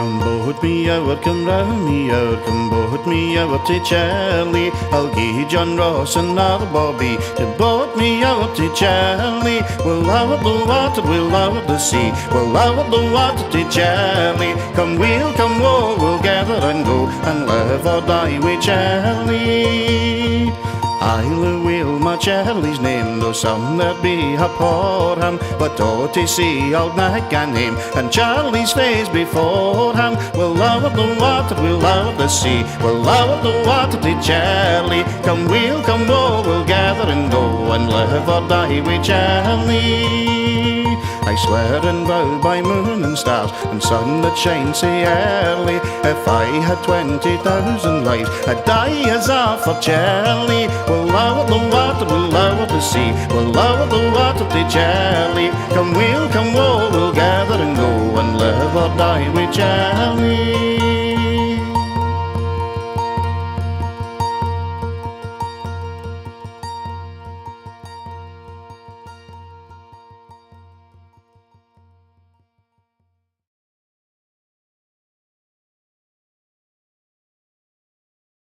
Come boat me out, come round me out, come boat me out to Charlie. I'll give John Ross and another Bobby to boat me out to Charlie. We'll out the water, we'll out the sea, we'll out the water to Charlie. Come we'll we'll gather and go and live or die with Charlie. I'll wheel my Charlie's name, though some there be a poor ham, but oh to see old Mac and him and Charlie's face before him. We'll lower the water, we'll lower the sea, we'll lower the water to Charlie. Come we'll we'll gather and go and live or die with Charlie. I swear and vow by moon and stars and sun that shines so early, if I had 20,000 lives, I'd die as all for Charlie. We'll lower the water, we'll lower the sea, we'll lower the water to Charlie. Come we'll gather and go and live or die with Charlie.